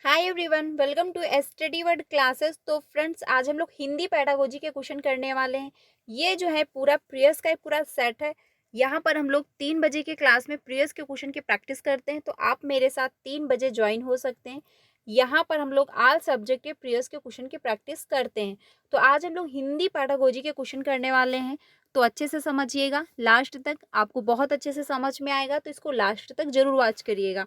Hi everyone, welcome to study word classes. तो friends, आज हम लोग हिंदी पेडागोजी के क्वेश्चन करने वाले हैं। ये जो है पूरा प्रियस का एक पूरा सेट है। यहाँ पर हम लोग 3 बजे के क्लास में प्रियस के क्वेश्चन की प्रैक्टिस करते हैं, तो आप मेरे साथ 3 बजे ज्वाइन हो सकते हैं। यहाँ पर हम लोग ऑल सब्जेक्ट के प्रियस के क्वेश्चन की प्रैक्टिस करते हैं। तो आज हम लोग हिंदी पेडागोजी के क्वेश्चन करने वाले हैं, तो अच्छे से समझिएगा लास्ट तक, आपको बहुत अच्छे से समझ में आएगा, तो इसको लास्ट तक जरूर वॉच करिएगा।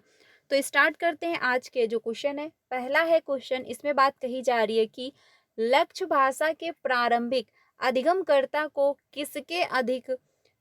तो स्टार्ट करते हैं आज के जो क्वेश्चन है। पहला है क्वेश्चन, इसमें बात कही जा रही है कि लक्ष्य भाषा के प्रारंभिक अधिगमकर्ता को किसके अधिक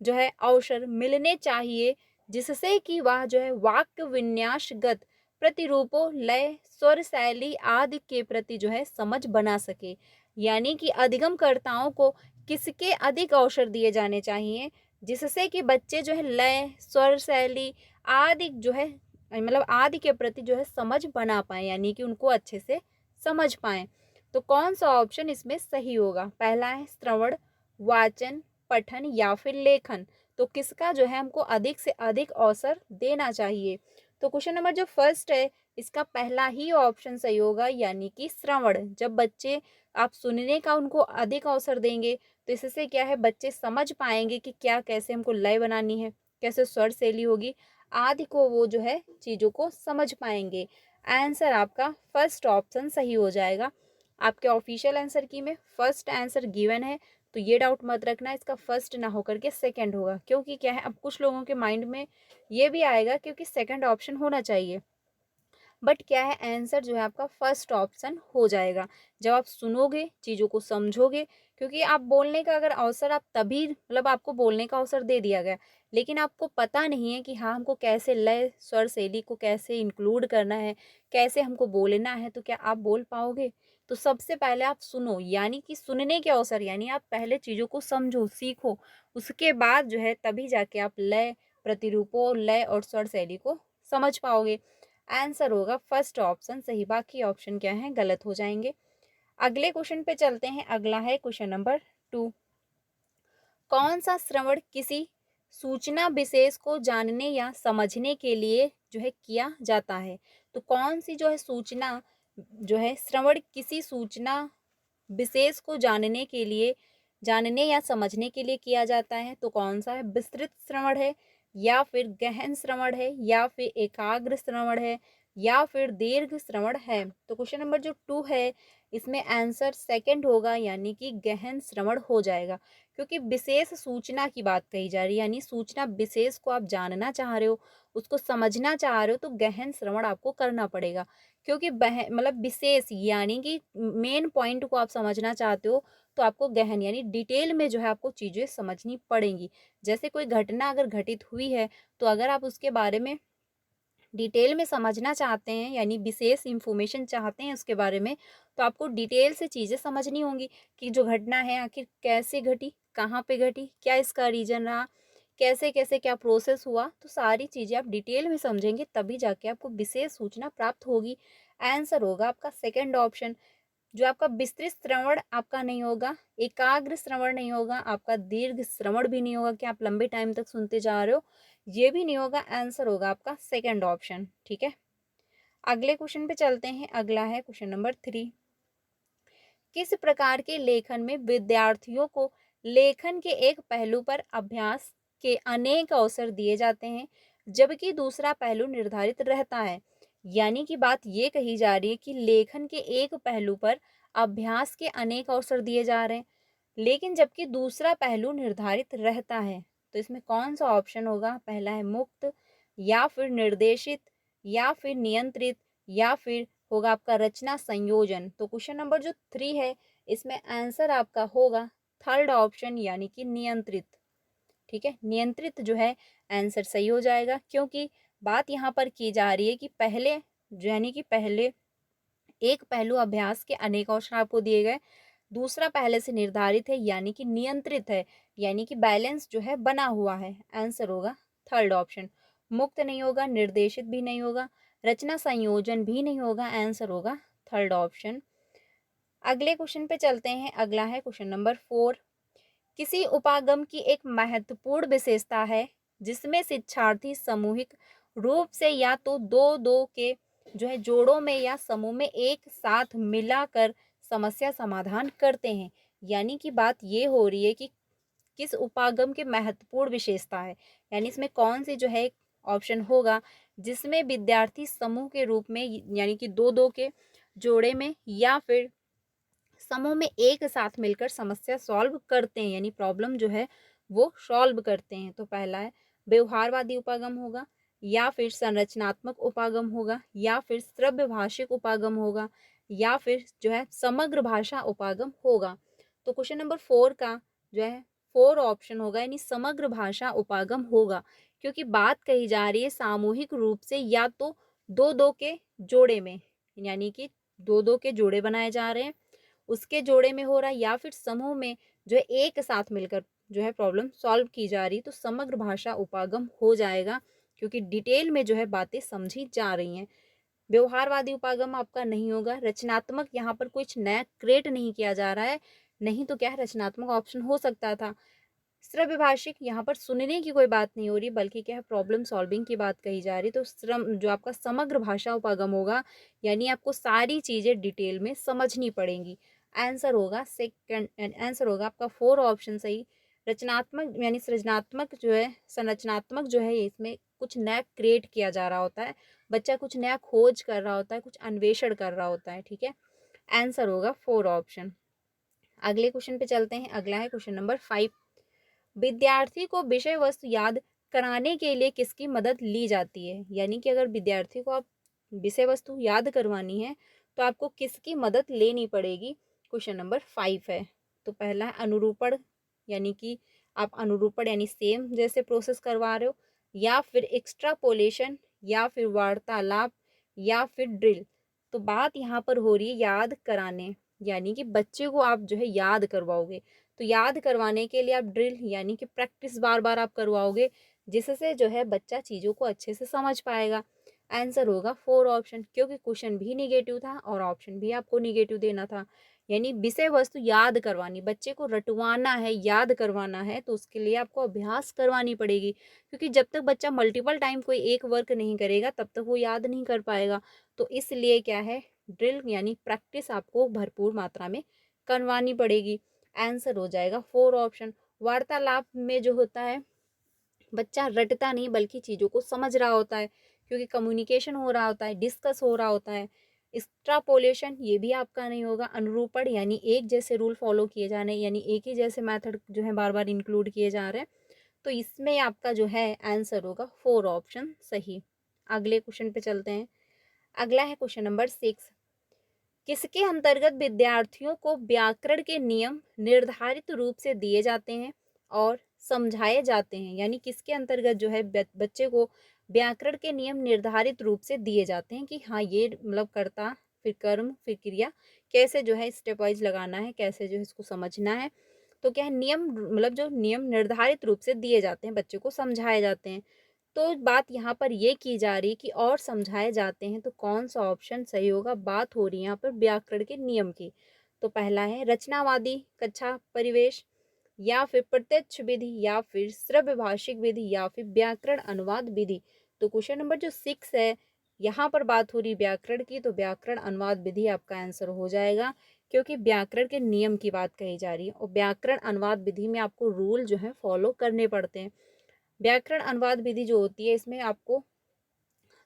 जो है अवसर मिलने चाहिए, जिससे कि वह जो है वाक्य विन्यासगत प्रतिरूपों, लय, स्वर, शैली आदि के प्रति जो है समझ बना सके। यानी कि अधिगमकर्ताओं को किसके अधिक अवसर दिए जाने चाहिए, जिससे कि बच्चे जो है लय, स्वर, शैली आदि जो है मतलब आदि के प्रति जो है समझ बना पाए, यानी कि उनको अच्छे से समझ पाए। तो कौन सा ऑप्शन इसमें सही होगा? पहला है श्रवण, वाचन, पठन या फिर लेखन। तो किसका जो है हमको अधिक से अधिक अवसर देना चाहिए? तो क्वेश्चन नंबर जो फर्स्ट है, इसका पहला ही ऑप्शन सही होगा, यानी कि श्रवण। जब बच्चे आप सुनने का उनको अधिक अवसर देंगे, तो इससे क्या है, बच्चे समझ पाएंगे कि क्या कैसे हमको लय बनानी है, कैसे स्वर शैली होगी आदि को, वो जो है चीज़ों को समझ पाएंगे। आंसर आपका फर्स्ट ऑप्शन सही हो जाएगा। आपके ऑफिशियल आंसर की में फर्स्ट आंसर गिवन है, तो ये डाउट मत रखना इसका फर्स्ट ना होकर के सेकंड होगा, क्योंकि क्या है, अब कुछ लोगों के माइंड में ये भी आएगा क्योंकि सेकंड ऑप्शन होना चाहिए, बट क्या है, आंसर जो है आपका फर्स्ट ऑप्शन हो जाएगा। जब आप सुनोगे, चीज़ों को समझोगे, क्योंकि आप बोलने का अगर अवसर आप तभी मतलब आपको बोलने का अवसर दे दिया गया, लेकिन आपको पता नहीं है कि हाँ हमको कैसे लय, स्वर, शैली को कैसे इंक्लूड करना है, कैसे हमको बोलना है, तो क्या आप बोल पाओगे? तो सबसे पहले आप सुनो, यानी कि सुनने के अवसर, यानी आप पहले चीज़ों को समझो, सीखो, उसके बाद जो है तभी जाके आप लय, प्रतिरूपों, लय और स्वर शैली को समझ पाओगे। आंसर होगा फर्स्ट ऑप्शन सही, बाकी ऑप्शन क्या है, गलत हो जाएंगे। अगले क्वेश्चन पे चलते हैं। अगला है क्वेश्चन नंबर 2। कौन सा श्रवण किसी सूचना विशेष को जानने या समझने के लिए जो है किया जाता है? तो कौन सी जो है सूचना जो है, श्रवण किसी सूचना विशेष को जानने के लिए, जानने या समझने के लिए किया जाता है? तो कौन सा है? विस्तृत श्रवण है, या फिर गहन श्रवण है, या फिर एकाग्र श्रवण है, या फिर दीर्घ श्रवण है? तो क्वेश्चन नंबर जो 2 है, इसमें आंसर सेकंड होगा, यानी कि गहन श्रवण हो जाएगा, क्योंकि विशेष सूचना की बात कही जा रही है, यानी सूचना विशेष को आप जानना चाह रहे हो, उसको समझना चाह रहे हो, तो गहन श्रवण आपको करना पड़ेगा। क्योंकि मतलब विशेष यानी कि मेन पॉइंट को आप समझना चाहते हो, तो आपको गहन यानी डिटेल में जो है आपको चीज़ें समझनी पड़ेंगी। जैसे कोई घटना अगर घटित हुई है, तो अगर आप उसके बारे में डिटेल में समझना चाहते हैं, यानी विशेष इंफॉर्मेशन चाहते हैं उसके बारे में, तो आपको डिटेल से चीज़ें समझनी होंगी कि जो घटना है आखिर कैसे घटी, कहाँ पे घटी, क्या इसका रीज़न रहा, कैसे कैसे क्या प्रोसेस हुआ, तो सारी चीज़ें आप डिटेल में समझेंगे, तभी जाके आपको विशेष सूचना प्राप्त होगी। आंसर होगा आपका सेकंड ऑप्शन। जो आपका विस्तृत श्रवण आपका नहीं होगा, एकाग्र श्रवण नहीं होगा, आपका दीर्घ श्रवण भी नहीं होगा कि आप लंबे टाइम तक सुनते जा रहे हो, ये भी नहीं होगा। आंसर होगा आपका सेकंड ऑप्शन। ठीक है, अगले क्वेश्चन पे चलते हैं। अगला है क्वेश्चन नंबर 3। किस प्रकार के लेखन में विद्यार्थियों को लेखन के एक पहलू पर अभ्यास के अनेक अवसर दिए जाते हैं, जबकि दूसरा पहलू निर्धारित रहता है? यानी कि बात ये कही जा रही है कि लेखन के एक पहलू पर अभ्यास के अनेक अवसर दिए जा रहे हैं, लेकिन जबकि दूसरा पहलू निर्धारित रहता है। तो इसमें कौन सा ऑप्शन होगा? पहला है मुक्त, या फिर निर्देशित, या फिर नियंत्रित, या फिर होगा आपका रचना संयोजन। तो क्वेश्चन नंबर जो 3 है, इसमें आंसर आपका होगा थर्ड ऑप्शन, यानी कि नियंत्रित। ठीक है, नियंत्रित जो है आंसर सही हो जाएगा, क्योंकि बात यहाँ पर की जा रही है कि पहले यानी कि पहले एक पहलू अभ्यास के अनेक अवसर आपको दिए गए, दूसरा पहले से निर्धारित है यानी कि नियंत्रित है, यानी कि बैलेंस जो है बना हुआ है। आंसर होगा थर्ड ऑप्शन। मुक्त नहीं होगा, निर्देशित भी नहीं होगा, रचना संयोजन भी नहीं होगा। आंसर होगा थर्ड ऑप्शन। अगले क्वेश्चन पे चलते हैं। अगला है क्वेश्चन नंबर 4। किसी उपागम की एक महत्वपूर्ण विशेषता है जिसमें शिक्षार्थी सामूहिक रूप से या तो दो दो के जो है जोड़ों में या समूह में एक साथ मिलाकर समस्या समाधान करते हैं। यानी कि बात ये हो रही है कि किस उपागम की महत्वपूर्ण विशेषता है, यानी इसमें कौन सी जो है ऑप्शन होगा जिसमें विद्यार्थी समूह के रूप में यानी कि दो दो के जोड़े में या फिर समूह में एक साथ मिलकर समस्या सॉल्व करते हैं, यानी प्रॉब्लम जो है वो सॉल्व करते हैं। तो पहला है व्यवहारवादी उपागम होगा, या फिर संरचनात्मक उपागम होगा, या फिर श्रव्य भाषिक उपागम होगा, या फिर जो है समग्र भाषा उपागम होगा। तो क्वेश्चन नंबर 4 का जो है 4 ऑप्शन होगा, यानी समग्र भाषा उपागम होगा, क्योंकि बात कही जा रही है सामूहिक रूप से या तो दो दो के जोड़े में, यानी कि दो दो के जोड़े बनाए जा रहे हैं उसके जोड़े में हो रहा है, या फिर समूह में जो है एक साथ मिलकर जो है प्रॉब्लम सॉल्व की जा रही, तो समग्र भाषा उपागम हो जाएगा, क्योंकि डिटेल में जो है बातें समझी जा रही हैं। व्यवहारवादी उपागम आपका नहीं होगा। रचनात्मक यहाँ पर कुछ नया क्रिएट नहीं किया जा रहा है, नहीं तो क्या है रचनात्मक ऑप्शन हो सकता था। श्रव्य भाषिक यहाँ पर सुनने की कोई बात नहीं हो रही, बल्कि क्या है प्रॉब्लम सॉल्विंग की बात कही जा रही। तो श्रम जो आपका समग्र भाषा उपागम होगा, यानी आपको सारी चीज़ें डिटेल में समझनी पड़ेंगी। आंसर होगा सेकंड, आंसर होगा आपका 4 ऑप्शन सही। रचनात्मक यानी सृजनात्मक जो है संरचनात्मक जो है इसमें कुछ नया क्रिएट किया जा रहा होता है, बच्चा कुछ नया खोज कर रहा होता है, कुछ अन्वेषण कर रहा होता है। ठीक है, आंसर होगा 4 ऑप्शन। अगले क्वेश्चन पे चलते हैं। अगला है क्वेश्चन नंबर 5। विद्यार्थी को विषय वस्तु याद कराने के लिए किसकी मदद ली जाती है, यानी कि अगर विद्यार्थी को आप विषय वस्तु याद करवानी है तो आपको किसकी मदद लेनी पड़ेगी। क्वेश्चन नंबर 5 है। तो पहला है अनुरूपण, यानी कि आप अनुरूपण यानी सेम जैसे प्रोसेस करवा रहे हो, या फिर एक्स्ट्रापोलेशन, या फिर वार्तालाप, या फिर ड्रिल। तो बात यहाँ पर हो रही है याद कराने, यानी कि बच्चे को आप जो है याद करवाओगे। तो याद करवाने के लिए आप ड्रिल यानी कि प्रैक्टिस बार बार आप करवाओगे, जिससे जो है बच्चा चीज़ों को अच्छे से समझ पाएगा। आंसर होगा 4 ऑप्शन, क्योंकि क्वेश्चन भी निगेटिव था और ऑप्शन भी आपको निगेटिव देना था। यानी विषय वस्तु याद करवानी, बच्चे को रटवाना है, याद करवाना है, तो उसके लिए आपको अभ्यास करवानी पड़ेगी, क्योंकि जब तक बच्चा मल्टीपल टाइम कोई एक वर्क नहीं करेगा तब तक वो याद नहीं कर पाएगा। तो इसलिए क्या है ड्रिल यानी प्रैक्टिस आपको भरपूर मात्रा में करवानी पड़ेगी। आंसर हो जाएगा 4 ऑप्शन। वार्तालाप में जो होता है बच्चा रटता नहीं बल्कि चीज़ों को समझ रहा होता है, क्योंकि कम्युनिकेशन हो रहा होता है, डिस्कस हो रहा होता है। एक्स्ट्रापोलेशन ये भी आपका नहीं होगा। अनुरूपण यानी एक जैसे रूल फॉलो किए जाने, यानी एक ही जैसे मेथड जो है बार बार इंक्लूड किए जा रहे हैं। तो इसमें आपका जो है आंसर होगा 4 ऑप्शन सही। अगले क्वेश्चन पे चलते हैं। अगला है क्वेश्चन नंबर 6। किसके अंतर्गत विद्यार्थियों को व्याकरण के नियम निर्धारित रूप से दिए जाते हैं और समझाए जाते हैं, यानी किसके अंतर्गत जो है बच्चे को व्याकरण के नियम निर्धारित रूप से दिए जाते हैं कि हाँ ये मतलब कर्ता फिर कर्म फिर क्रिया कैसे जो है स्टेप वाइज लगाना है, कैसे जो है इसको समझना है। तो क्या है नियम मतलब जो नियम निर्धारित रूप से दिए जाते हैं बच्चे को समझाए जाते हैं। तो बात यहाँ पर ये की जा रही कि और समझाए जाते हैं, तो कौन सा ऑप्शन सही होगा। बात हो रही है यहाँ पर व्याकरण के नियम की। तो पहला है रचनावादी कक्षा परिवेश, या फिर प्रत्यक्ष विधि, या फिर श्रव्य भाषिक विधि, या फिर व्याकरण अनुवाद विधि। तो क्वेश्चन नंबर जो 6 है यहाँ पर बात हो रही व्याकरण की, तो व्याकरण अनुवाद विधि आपका आंसर हो जाएगा, क्योंकि व्याकरण के नियम की बात कही जा रही है और व्याकरण अनुवाद विधि में आपको रूल जो है फॉलो करने पड़ते हैं। व्याकरण अनुवाद विधि जो होती है इसमें आपको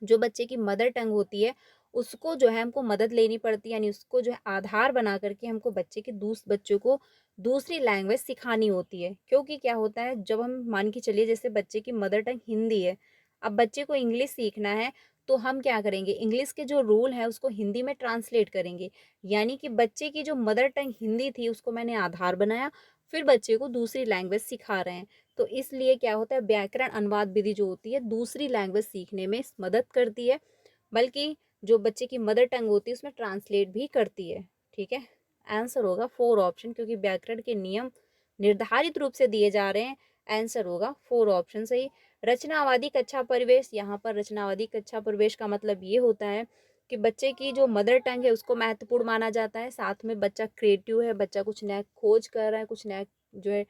जो बच्चे की मदर टंग होती है उसको जो है हमको मदद लेनी पड़ती है, यानी उसको जो है आधार बना करके हमको बच्चों को दूसरी लैंग्वेज सिखानी होती है। क्योंकि क्या होता है जब हम मान के चलिए जैसे बच्चे की मदर टंग हिंदी है, अब बच्चे को इंग्लिश सीखना है, तो हम क्या करेंगे इंग्लिश के जो रूल है उसको हिंदी में ट्रांसलेट करेंगे। यानी कि बच्चे की जो मदर टंग हिंदी थी उसको मैंने आधार बनाया, फिर बच्चे को दूसरी लैंग्वेज सिखा रहे हैं। तो इसलिए क्या होता है व्याकरण अनुवाद विधि जो होती है दूसरी लैंग्वेज सीखने में मदद करती है, बल्कि जो बच्चे की मदर टंग होती है उसमें ट्रांसलेट भी करती है। ठीक है, आंसर होगा 4 ऑप्शन, क्योंकि व्याकरण के नियम निर्धारित रूप से दिए जा रहे हैं। आंसर होगा 4 ऑप्शन सही। रचनावादी कक्षा परिवेश, यहाँ पर रचनावादी कक्षा परिवेश का मतलब ये होता है कि बच्चे की जो मदर टंग है उसको महत्वपूर्ण माना जाता है, साथ में बच्चा क्रिएटिव है, बच्चा कुछ नया खोज कर रहा है, कुछ नया जो है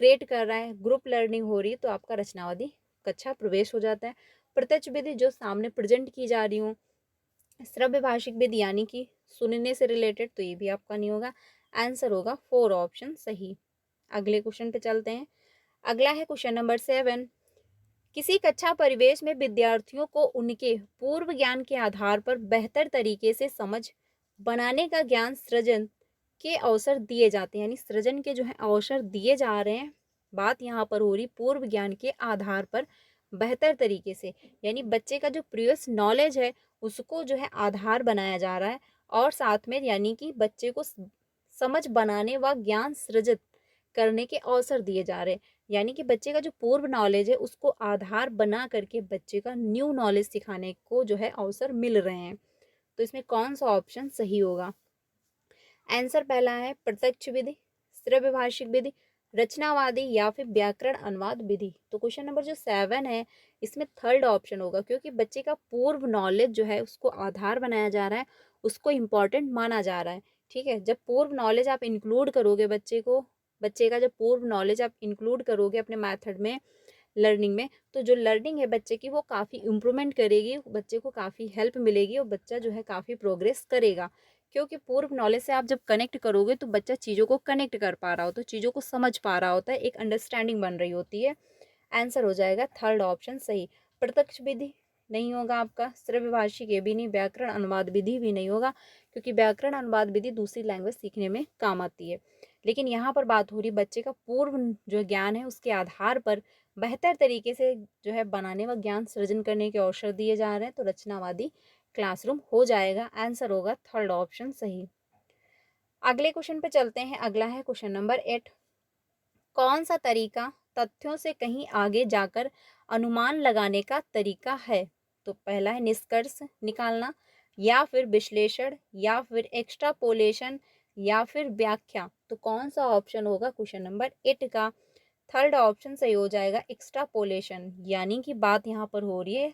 क्रिएट कर रहा है, ग्रुप लर्निंग हो रही है, तो आपका रचनावादी कक्षा प्रवेश हो जाता है। प्रत्यक्ष विधि जो सामने प्रेजेंट की जा रही हूँ श्रव्य भाषिक विधि यानी कि सुनने से रिलेटेड, तो ये भी आपका नहीं होगा। आंसर होगा 4 ऑप्शन सही। अगले क्वेश्चन पे चलते हैं। अगला है क्वेश्चन नंबर 7। किसी कक्षा परिवेश में विद्यार्थियों को उनके पूर्व ज्ञान के आधार पर बेहतर तरीके से समझ बनाने का ज्ञान सृजन के अवसर दिए जाते हैं, यानी सृजन के जो है अवसर दिए जा रहे हैं। बात यहाँ पर हो रही पूर्व ज्ञान के आधार पर बेहतर तरीके से, यानी बच्चे का जो प्रीवियस नॉलेज है उसको जो है आधार बनाया जा रहा है, और साथ में यानी कि बच्चे को समझ बनाने व ज्ञान सृजित करने के अवसर दिए जा रहे हैं, यानी कि बच्चे का जो पूर्व नॉलेज है उसको आधार बना करके बच्चे का न्यू नॉलेज सिखाने को जो है अवसर मिल रहे हैं। तो इसमें कौन सा ऑप्शन सही होगा? आंसर पहला है प्रत्यक्ष विधि, श्रव्य भाषिक विधि, रचनावादी या फिर व्याकरण अनुवाद विधि। तो क्वेश्चन नंबर जो 7 है इसमें थर्ड ऑप्शन होगा, क्योंकि बच्चे का पूर्व नॉलेज जो है उसको आधार बनाया जा रहा है, उसको इम्पॉर्टेंट माना जा रहा है। ठीक है, जब पूर्व नॉलेज आप इंक्लूड करोगे बच्चे का जब पूर्व नॉलेज आप इंक्लूड करोगे अपने मेथड में, लर्निंग में, तो जो लर्निंग है बच्चे की वो काफ़ी इम्प्रूवमेंट करेगी, बच्चे को काफ़ी हेल्प मिलेगी और बच्चा जो है काफ़ी प्रोग्रेस करेगा। क्योंकि पूर्व नॉलेज से आप जब कनेक्ट करोगे तो बच्चा चीज़ों को कनेक्ट कर पा रहा होता है, चीज़ों को समझ पा रहा होता है, एक अंडरस्टैंडिंग बन रही होती है। आंसर हो जाएगा थर्ड ऑप्शन सही। प्रत्यक्ष विधि नहीं होगा आपका, श्रव्य भाषिक ये भी नहीं, व्याकरण अनुवाद विधि भी नहीं होगा, क्योंकि व्याकरण अनुवाद विधि दूसरी लैंग्वेज सीखने में काम आती है। लेकिन यहाँ पर बात हो रही बच्चे का पूर्व जो ज्ञान है उसके आधार पर बेहतर तरीके से जो है बनाने व ज्ञान सृजन करने के अवसर दिए जा रहे हैं, तो रचनावादी क्लासरूम हो जाएगा। आंसर होगा थर्ड ऑप्शन सही। अगले क्वेश्चन पे चलते हैं। अगला है क्वेश्चन नंबर 8। कौन सा तरीका तथ्यों से कहीं आगे जाकर अनुमान लगाने का तरीका है? तो पहला है निष्कर्ष निकालना, या फिर विश्लेषण, या फिर एक्स्ट्रापोलेशन, या फिर व्याख्या। तो कौन सा ऑप्शन होगा क्वेश्चन नंबर 8 का? थर्ड ऑप्शन सही हो जाएगा एक्स्ट्रापोलेशन, यानी कि बात यहाँ पर हो रही है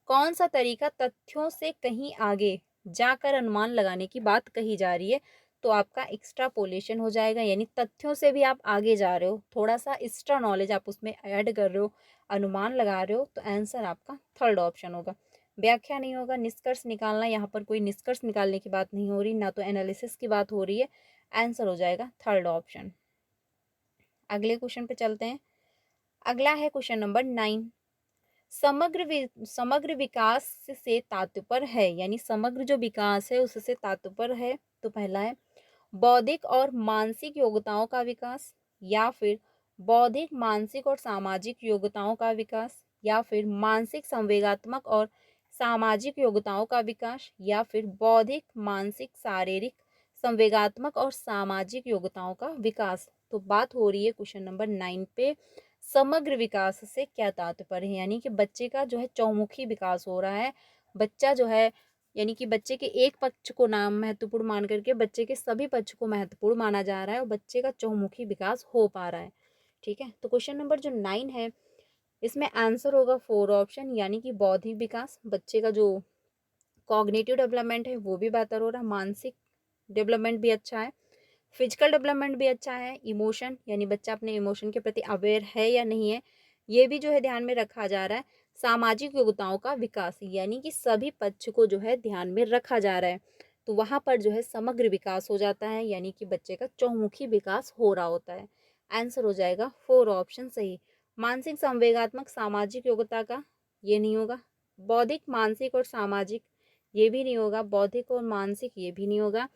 कौन सा तरीका तथ्यों से कहीं आगे जाकर अनुमान लगाने की बात कही जा रही है, तो आपका एक्स्ट्रापोलेशन हो जाएगा, यानी तथ्यों से भी आप आगे जा रहे हो, थोड़ा सा एक्स्ट्रा नॉलेज आप उसमें ऐड कर रहे हो, अनुमान लगा रहे हो, तो आंसर आपका थर्ड ऑप्शन होगा। व्याख्या नहीं होगा। निष्कर्ष निकालना, यहाँ पर कोई निष्कर्ष निकालने की बात नहीं हो रही, ना तो एनालिसिस की बात हो रही है। आंसर हो जाएगा थर्ड ऑप्शन। अगले क्वेश्चन पे चलते हैं। अगला है क्वेश्चन नंबर 9। समग्र विकास से तात्पर्य है, यानी समग्र जो विकास है उससे तात्पर्य है। तो पहला है बौद्धिक और मानसिक योग्यताओं का विकास, या फिर बौद्धिक मानसिक और सामाजिक योग्यताओं का विकास, या फिर मानसिक संवेगात्मक और सामाजिक योग्यताओं का विकास, या फिर बौद्धिक मानसिक शारीरिक संवेगात्मक और सामाजिक योग्यताओं का विकास। तो बात हो रही है क्वेश्चन नंबर 9 पे समग्र विकास से क्या तात्पर्य है, यानी कि बच्चे का जो है चौमुखी विकास हो रहा है। बच्चा जो है यानी कि बच्चे के एक पक्ष को नाम महत्वपूर्ण मान करके बच्चे के सभी पक्ष को महत्वपूर्ण माना जा रहा है और बच्चे का चौमुखी विकास हो पा रहा है। ठीक है, तो क्वेश्चन नंबर जो 9 है इसमें आंसर होगा 4 ऑप्शन, यानी कि बौद्धिक विकास, बच्चे का जो कॉग्निटिव डेवलपमेंट है वो भी बेहतर हो रहा है, मानसिक डेवलपमेंट भी अच्छा है, फिजिकल डेवलपमेंट भी अच्छा है, इमोशन यानी बच्चा अपने इमोशन के प्रति अवेयर है या नहीं है ये भी जो है ध्यान में रखा जा रहा है, सामाजिक योग्यताओं का विकास यानी कि सभी पक्ष को जो है ध्यान में रखा जा रहा है, तो वहाँ पर जो है समग्र विकास हो जाता है, यानी कि बच्चे का चौमुखी विकास हो रहा होता है। आंसर हो जाएगा 4 ऑप्शन सही। मानसिक संवेगात्मक सामाजिक योग्यता का ये नहीं होगा, बौद्धिक मानसिक और सामाजिक ये भी नहीं होगा, बौद्धिक और मानसिक ये भी नहीं होगा।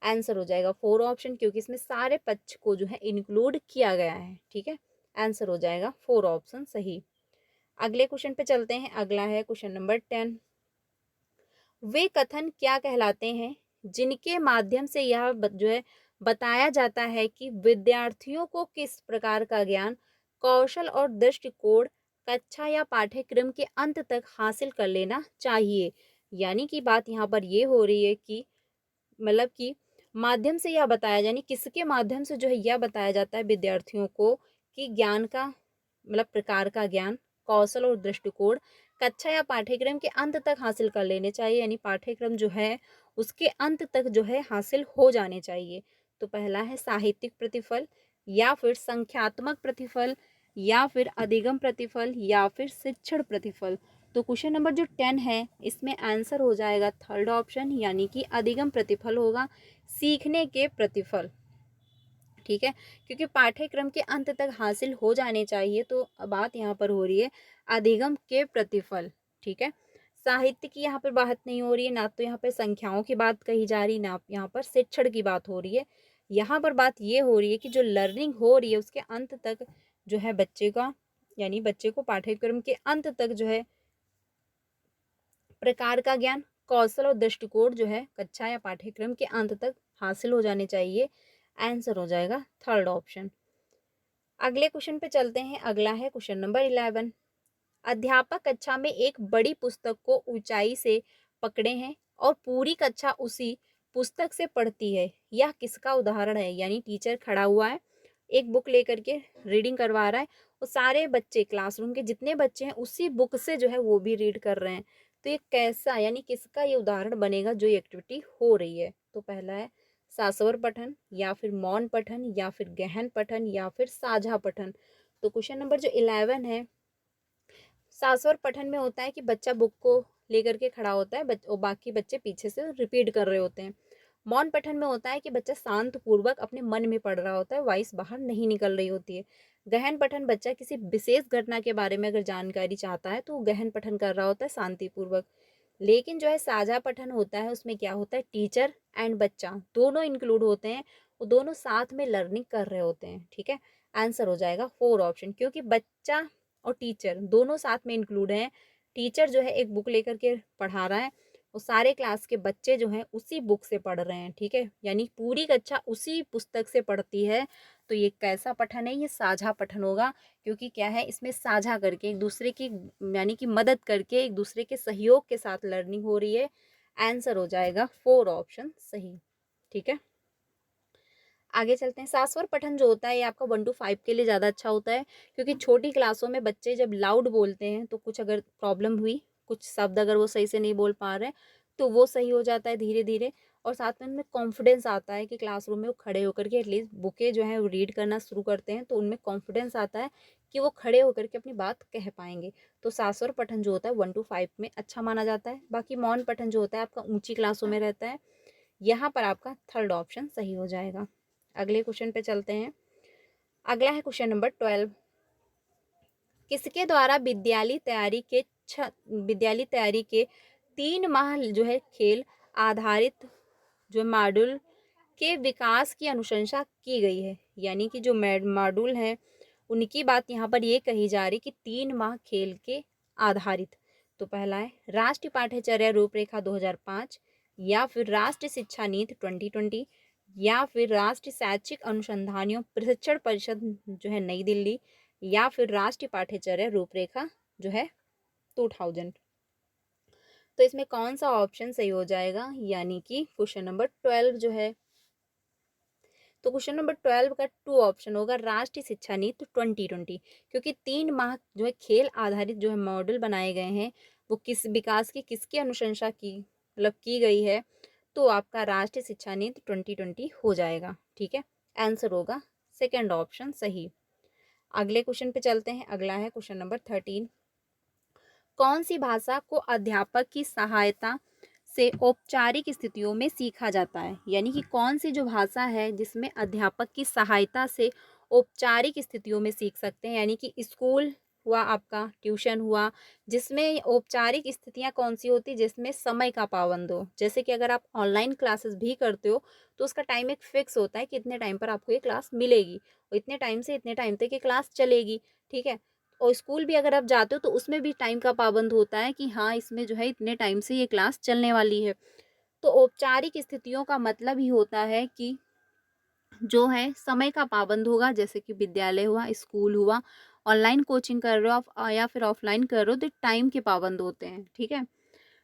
आंसर हो जाएगा 4 ऑप्शन, क्योंकि इसमें सारे पक्ष को जो है इंक्लूड किया गया है। ठीक है, आंसर हो जाएगा 4 ऑप्शन सही। अगले क्वेश्चन पे चलते हैं। अगला है क्वेश्चन नंबर 10। वे कथन क्या कहलाते हैं जिनके माध्यम से यह जो है बताया जाता है कि विद्यार्थियों को किस प्रकार का ज्ञान, कौशल और दृष्टिकोण कक्षा या पाठ्यक्रम के अंत तक हासिल कर लेना चाहिए, यानी कि बात यहाँ पर ये हो रही है कि मतलब कि माध्यम से यह बताया यानी किसके माध्यम से जो है यह बताया जाता है विद्यार्थियों को कि ज्ञान का मतलब प्रकार का ज्ञान, कौशल और दृष्टिकोण कक्षा या पाठ्यक्रम के अंत तक हासिल कर लेने चाहिए, यानी पाठ्यक्रम जो है उसके अंत तक जो है हासिल हो जाने चाहिए। तो पहला है साहित्यिक प्रतिफल, या फिर संख्यात्मक प्रतिफल, या फिर अधिगम प्रतिफल, या फिर शिक्षण प्रतिफल। तो क्वेश्चन नंबर जो 10 है इसमें आंसर हो जाएगा थर्ड ऑप्शन, यानी कि अधिगम प्रतिफल होगा, सीखने के प्रतिफल। ठीक है, क्योंकि पाठ्यक्रम के अंत तक हासिल हो जाने चाहिए, तो बात यहाँ पर हो रही है अधिगम के प्रतिफल। ठीक है, साहित्य की यहाँ पर बात नहीं हो रही है, ना तो यहाँ पर संख्याओं की बात कही जा रही, ना यहाँ पर शिक्षण की बात हो रही है। यहाँ पर बात ये हो रही है कि जो लर्निंग हो रही है उसके अंत तक जो है बच्चे का, यानी बच्चे को पाठ्यक्रम के अंत तक जो है प्रकार का ज्ञान, कौशल और दृष्टिकोण जो है कक्षा या पाठ्यक्रम के अंत तक हासिल हो जाने चाहिए। आंसर हो जाएगा थर्ड ऑप्शन। अगले क्वेश्चन पे चलते हैं। अगला है क्वेश्चन नंबर 11। अध्यापक कक्षा में एक बड़ी पुस्तक को ऊंचाई से पकड़े हैं और पूरी कक्षा उसी पुस्तक से पढ़ती है, यह किसका उदाहरण है? यानी टीचर खड़ा हुआ है, एक बुक लेकर के रीडिंग करवा रहा है और सारे बच्चे, क्लासरूम के जितने बच्चे हैं उसी बुक से जो है वो भी रीड कर रहे हैं। तो ये कैसा, यानी किसका ये उदाहरण बनेगा जो ये एक्टिविटी हो रही है? तो पहला है सासवर पठन, या फिर मौन पठन, या फिर गहन पठन, या फिर साझा पठन। तो क्वेश्चन नंबर जो 11 है, सासवर पठन में होता है कि बच्चा बुक को लेकर के खड़ा होता है और बाकी बच्चे पीछे से रिपीट कर रहे होते हैं। मौन पठन में होता है कि बच्चा शांत पूर्वक अपने मन में पढ़ रहा होता है, वॉइस बाहर नहीं निकल रही होती है। गहन पठन, बच्चा किसी विशेष घटना के बारे में अगर जानकारी चाहता है तो वो गहन पठन कर रहा होता है शांतिपूर्वक। लेकिन जो है साझा पठन होता है, उसमें क्या होता है, टीचर एंड बच्चा दोनों इंक्लूड होते हैं, वो दोनों साथ में लर्निंग कर रहे होते हैं। ठीक है, आंसर हो जाएगा 4 ऑप्शन, क्योंकि बच्चा और टीचर दोनों साथ में इंक्लूड हैं। टीचर जो है एक बुक लेकर के पढ़ा रहा है और सारे क्लास के बच्चे जो हैं उसी बुक से पढ़ रहे हैं। ठीक है, यानी पूरी कक्षा उसी पुस्तक से पढ़ती है। तो ये कैसा पठन है? ये साझा पठन होगा, क्योंकि क्या है, इसमें साझा करके एक दूसरे की, यानी कि मदद करके एक दूसरे के सहयोग के साथ लर्निंग हो रही है। आंसर हो जाएगा 4 ऑप्शन सही। ठीक है, आगे चलते हैं। सास्वर पठन जो होता है ये आपका 1 to 5 के लिए ज़्यादा अच्छा होता है, क्योंकि छोटी क्लासों में बच्चे जब लाउड बोलते हैं तो कुछ अगर प्रॉब्लम हुई, कुछ शब्द अगर वो सही से नहीं बोल पा रहे तो वो सही हो जाता है धीरे धीरे, और साथ में उनमें कॉन्फिडेंस आता है कि क्लासरूम में वो खड़े होकर के एटलीस्ट बुकें जो है वो रीड करना शुरू करते हैं, तो उनमें कॉन्फिडेंस आता है कि वो खड़े होकर के अपनी बात कह पाएंगे। तो सास्वर पठन जो होता है 1 to 5 में अच्छा माना जाता है। बाकी मौन पठन जो होता है आपका ऊंची क्लासों में रहता है। यहाँ पर आपका थर्ड ऑप्शन सही हो जाएगा। अगले क्वेश्चन पे चलते हैं। अगला है क्वेश्चन नंबर 12। किसके द्वारा विद्यालय तैयारी के 3 माह जो है खेल आधारित जो मॉड्यूल के विकास की अनुशंसा की गई है? यानी कि जो मॉड्यूल है उनकी बात यहाँ पर ये कही जा रही कि 3 माह खेल के आधारित। तो पहला है राष्ट्रीय पाठ्यचर्या रूपरेखा 2005, या फिर राष्ट्रीय शिक्षा नीति 2020, या फिर राष्ट्रीय शैक्षिक अनुसंधान एवं प्रशिक्षण परिषद जो है नई दिल्ली, या फिर राष्ट्रीय पाठ्यचर्या रूपरेखा जो है 2000। तो इसमें कौन सा ऑप्शन सही हो जाएगा? यानी कि क्वेश्चन नंबर 12 जो है, तो क्वेश्चन नंबर 12 का 2 ऑप्शन होगा राष्ट्रीय शिक्षा नीति 2020, क्योंकि 3 माह जो है खेल आधारित जो है मॉडल बनाए गए हैं वो किस विकास की, किसकी अनुशंसा की, मतलब की गई है, तो आपका राष्ट्रीय शिक्षा नीति 2020 हो जाएगा। ठीक है, आंसर होगा सेकेंड ऑप्शन सही। अगले क्वेश्चन पे चलते हैं। अगला है क्वेश्चन नंबर 13। कौन सी भाषा को अध्यापक की सहायता से औपचारिक स्थितियों में सीखा जाता है? यानी कि कौन सी जो भाषा है जिसमें अध्यापक की सहायता से औपचारिक स्थितियों में सीख सकते हैं, यानी कि स्कूल हुआ, आपका ट्यूशन हुआ, जिसमें औपचारिक स्थितियां कौन सी होती, जिसमें समय का पाबंद हो। जैसे कि अगर आप ऑनलाइन क्लासेस भी करते हो तो उसका टाइम एक फिक्स होता है कि इतने टाइम पर आपको ये क्लास मिलेगी और इतने टाइम से इतने टाइम तक ये क्लास चलेगी। ठीक है, और स्कूल भी अगर आप जाते हो तो उसमें भी टाइम का पाबंद होता है कि हाँ इसमें जो है इतने टाइम से ये क्लास चलने वाली है। तो औपचारिक स्थितियों का मतलब ही होता है कि जो है समय का पाबंद होगा, जैसे कि विद्यालय हुआ, स्कूल हुआ, ऑनलाइन कोचिंग कर रहे हो आप या फिर ऑफलाइन कर रहे हो, तो टाइम के पाबंद होते हैं। ठीक है,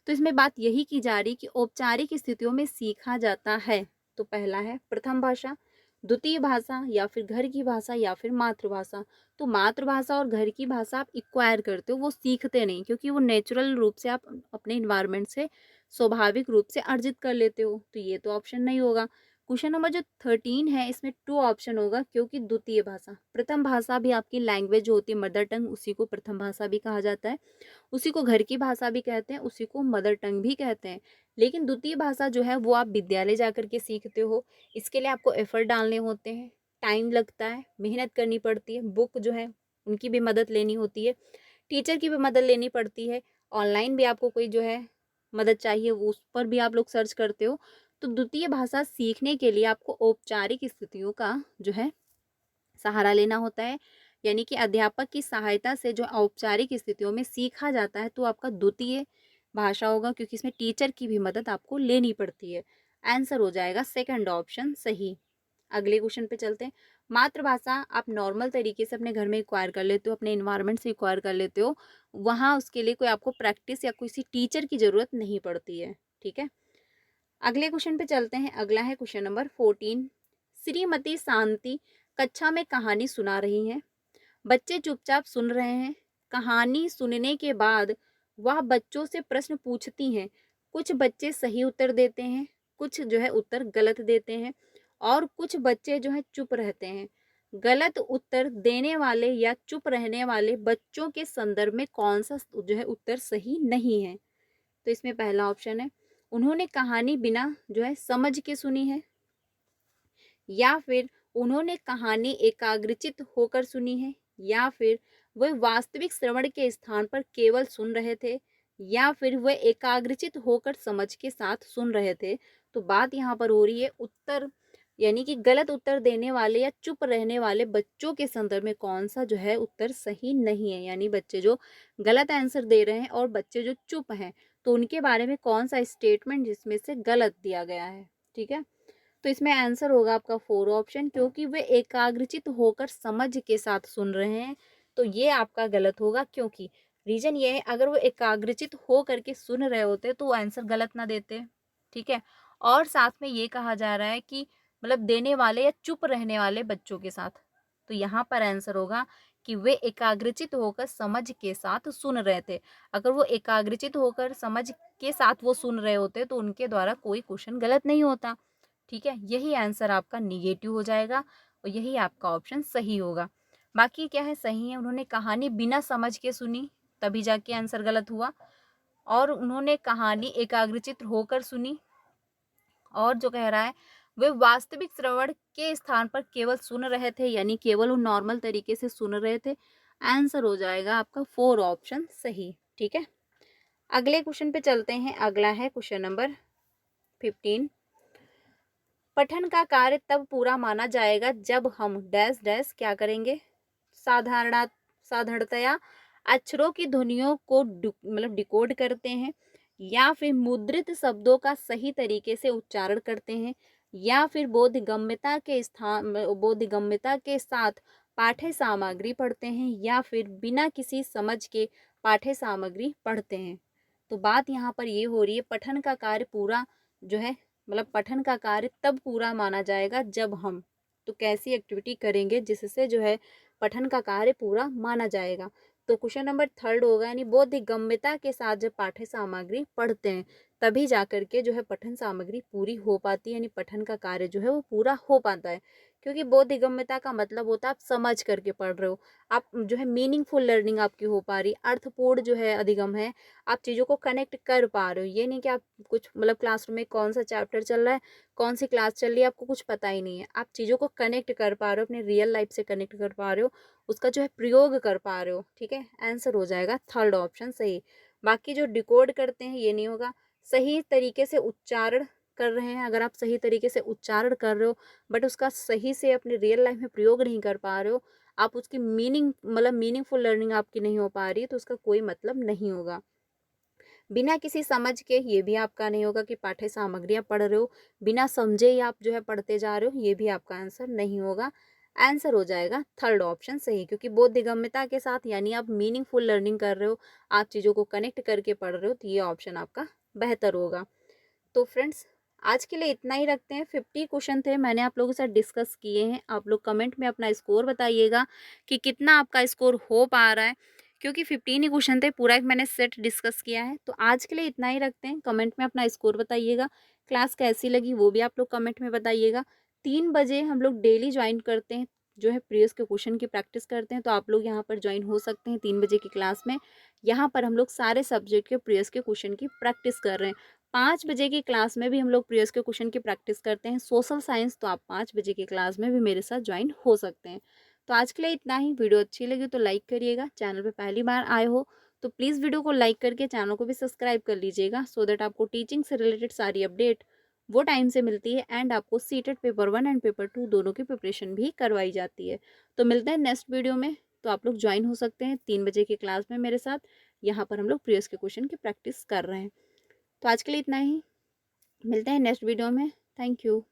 तो इसमें बात यही की जा रही कि औपचारिक स्थितियों में सीखा जाता है। तो पहला है प्रथम भाषा, द्वितीय भाषा, या फिर घर की भाषा, या फिर मातृभाषा। तो मातृभाषा और घर की भाषा आप एक्वायर करते हो, वो सीखते नहीं, क्योंकि वो नेचुरल रूप से आप अपने इन्वायरमेंट से स्वाभाविक रूप से अर्जित कर लेते हो। तो ये तो ऑप्शन नहीं होगा। क्वेश्चन नंबर जो 13 है इसमें 2 ऑप्शन होगा, क्योंकि द्वितीय भाषा, प्रथम भाषा भी आपकी लैंग्वेज जो होती है मदर टंग, उसी को प्रथम भाषा भी कहा जाता है, उसी को घर की भाषा भी कहते हैं, उसी को मदर टंग भी कहते हैं। लेकिन द्वितीय भाषा जो है वो आप विद्यालय जा कर के सीखते हो, इसके लिए आपको एफर्ट डालने होते हैं, टाइम लगता है, मेहनत करनी पड़ती है, बुक जो है उनकी भी मदद लेनी होती है, टीचर की भी मदद लेनी पड़ती है, ऑनलाइन भी आपको कोई जो है मदद चाहिए वो उस पर भी आप लोग सर्च करते हो। तो द्वितीय भाषा सीखने के लिए आपको औपचारिक स्थितियों का जो है सहारा लेना होता है, यानी कि अध्यापक की सहायता से जो औपचारिक स्थितियों में सीखा जाता है तो आपका द्वितीय भाषा होगा, क्योंकि इसमें टीचर की भी मदद आपको लेनी पड़ती है। आंसर हो जाएगा सेकंड ऑप्शन सही। अगले क्वेश्चन पे चलते हैं। मातृभाषा आप नॉर्मल तरीके से अपने घर में एक्वायर कर लेते हो, अपने इन्वायरमेंट से एक्वायर कर लेते हो, वहाँ उसके लिए कोई आपको प्रैक्टिस या किसी टीचर की ज़रूरत नहीं पड़ती है। ठीक है, अगले क्वेश्चन पे चलते हैं। अगला है क्वेश्चन नंबर 14। श्रीमती शांति कक्षा में कहानी सुना रही हैं, बच्चे चुपचाप सुन रहे हैं। कहानी सुनने के बाद वह बच्चों से प्रश्न पूछती हैं, कुछ बच्चे सही उत्तर देते हैं, कुछ जो है उत्तर गलत देते हैं, और कुछ बच्चे जो है चुप रहते हैं। गलत उत्तर देने वाले या चुप रहने वाले बच्चों के संदर्भ में कौन सा जो है उत्तर सही नहीं है? तो इसमें पहला ऑप्शन है, उन्होंने कहानी बिना जो है समझ के सुनी है, या फिर उन्होंने कहानी एकाग्रचित होकर सुनी है, या फिर वह वास्तविक श्रवण के स्थान पर केवल सुन रहे थे, या फिर वह एकाग्रचित होकर समझ के साथ सुन रहे थे। तो बात यहाँ पर हो रही है उत्तर, यानी कि गलत उत्तर देने वाले या चुप रहने वाले बच्चों के संदर्भ में कौन सा जो है उत्तर सही नहीं है, यानी बच्चे जो गलत आंसर दे रहे हैं और बच्चे जो चुप हैं, तो उनके बारे में कौन सा स्टेटमेंट जिसमें से गलत दिया गया है। ठीक है, तो इसमें आंसर होगा आपका 4 ऑप्शन, क्योंकि वे एकाग्रचित होकर समझ के साथ सुन रहे हैं। तो ये आपका गलत होगा, क्योंकि रीजन ये है, अगर वो एकाग्रचित हो करके सुन रहे होते तो आंसर गलत ना देते। ठीक है, और साथ में ये कहा जा रहा है कि मतलब देने वाले या चुप रहने वाले बच्चों के साथ, तो यहाँ पर आंसर होगा कि वे एकाग्रचित होकर समझ के साथ सुन रहे थे। अगर वो एकाग्रचित होकर समझ के साथ वो सुन रहे होते तो उनके द्वारा कोई क्वेश्चन गलत नहीं होता। ठीक है, यही आंसर आपका निगेटिव हो जाएगा और यही आपका ऑप्शन सही होगा। बाकी क्या है, सही है, उन्होंने कहानी बिना समझ के सुनी, तभी जाके आंसर गलत हुआ, और उन्होंने कहानी एकाग्रचित होकर सुनी, और जो कह रहा है वे वास्तविक श्रवण के स्थान पर केवल सुन रहे थे, यानी केवल वो नॉर्मल तरीके से सुन रहे थे। आंसर हो जाएगा आपका 4 ऑप्शन सही। ठीक है, अगले क्वेश्चन पे चलते हैं। अगला है क्वेश्चन नंबर 15। पठन का कार्य तब पूरा माना जाएगा जब हम डैश डैश क्या करेंगे, साधारण साधारणतया अक्षरों की ध्वनियों को मतलब डिकोड करते हैं, या फिर मुद्रित शब्दों का सही तरीके से उच्चारण करते हैं, या फिर बोधगम्यता के साथ पाठ्य सामग्री पढ़ते हैं, या फिर बिना किसी समझ के पाठ्य सामग्री पढ़ते हैं। तो बात यहाँ पर ये हो रही है, पठन का कार्य पूरा जो है मतलब पठन का कार्य तब पूरा माना जाएगा जब हम, तो कैसी एक्टिविटी करेंगे जिससे जो है पठन का कार्य पूरा माना जाएगा। तो क्वेश्चन नंबर 3 होगा, यानी बोधगम्यता के साथ जब पाठ्य सामग्री पढ़ते हैं तभी जा करके जो है पठन सामग्री पूरी हो पाती है, यानी पठन का कार्य जो है वो पूरा हो पाता है। क्योंकि बोधगम्यता का मतलब होता है आप समझ करके पढ़ रहे हो, आप जो है मीनिंगफुल लर्निंग आपकी हो पा रही, अर्थपूर्ण जो है अधिगम है, आप चीज़ों को कनेक्ट कर पा रहे हो। ये नहीं कि आप कुछ मतलब क्लासरूम में कौन सा चैप्टर चल रहा है, कौन सी क्लास चल रही है, आपको कुछ पता ही नहीं है, आप चीज़ों को कनेक्ट कर पा रहे हो, अपने रियल लाइफ से कनेक्ट कर पा रहे हो, उसका जो है प्रयोग कर पा रहे हो। ठीक है, आंसर हो जाएगा 3 ऑप्शन सही। बाकी जो डिकोड करते हैं ये नहीं होगा। सही तरीके से उच्चारण कर रहे हैं, अगर आप सही तरीके से उच्चारण कर रहे हो बट उसका सही से अपने रियल लाइफ में प्रयोग नहीं कर पा रहे हो, आप उसकी मीनिंगफुल लर्निंग आपकी नहीं हो पा रही है, तो उसका कोई मतलब नहीं होगा। बिना किसी समझ के ये भी आपका नहीं होगा कि पाठ्य सामग्री आप पढ़ रहे हो, बिना समझे ही आप जो है पढ़ते जा रहे हो, ये भी आपका आंसर नहीं होगा। आंसर हो जाएगा 3 ऑप्शन सही, क्योंकि बोधगम्यता के साथ यानी आप मीनिंगफुल लर्निंग कर रहे हो, आप चीज़ों को कनेक्ट करके पढ़ रहे हो, तो ये ऑप्शन आपका बेहतर होगा। तो फ्रेंड्स, आज के लिए इतना ही रखते हैं। 50 क्वेश्चन थे, मैंने आप लोगों के साथ डिस्कस किए हैं। आप लोग कमेंट में अपना स्कोर बताइएगा कि कितना आपका स्कोर हो पा रहा है, क्योंकि 15 ही क्वेश्चन थे, पूरा एक मैंने सेट डिस्कस किया है। तो आज के लिए इतना ही रखते हैं। कमेंट में अपना स्कोर बताइएगा, क्लास कैसी लगी वो भी आप लोग कमेंट में बताइएगा। 3 बजे हम लोग डेली ज्वाइन करते हैं, जो है प्रीवियस के क्वेश्चन की प्रैक्टिस करते हैं। तो आप लोग यहाँ पर ज्वाइन हो सकते हैं 3 बजे की क्लास में। यहाँ पर हम लोग सारे सब्जेक्ट के प्रीवियस के क्वेश्चन की प्रैक्टिस कर रहे हैं। 5 बजे की क्लास में भी हम लोग प्रीवियस के क्वेश्चन की प्रैक्टिस करते हैं। सोशल साइंस तो आप 5 बजे की क्लास में भी मेरे साथ ज्वाइन हो सकते हैं। तो आज के लिए इतना ही। वीडियो अच्छी लगी तो लाइक करिएगा। चैनल पे पहली बार आए हो तो प्लीज़ वीडियो को लाइक करके चैनल को भी सब्सक्राइब कर लीजिएगा, सो दैट आपको टीचिंग से रिलेटेड सारी अपडेट वो टाइम से मिलती है एंड आपको सीटेट पेपर 1 एंड पेपर 2 दोनों की प्रिपरेशन भी करवाई जाती है। तो मिलते हैं नेक्स्ट वीडियो में। तो आप लोग ज्वाइन हो सकते हैं 3 बजे की क्लास में मेरे साथ। यहाँ पर हम लोग प्रीवियस के क्वेश्चन की प्रैक्टिस कर रहे हैं। तो आज के लिए इतना ही। मिलते हैं नेक्स्ट वीडियो में। Thank you.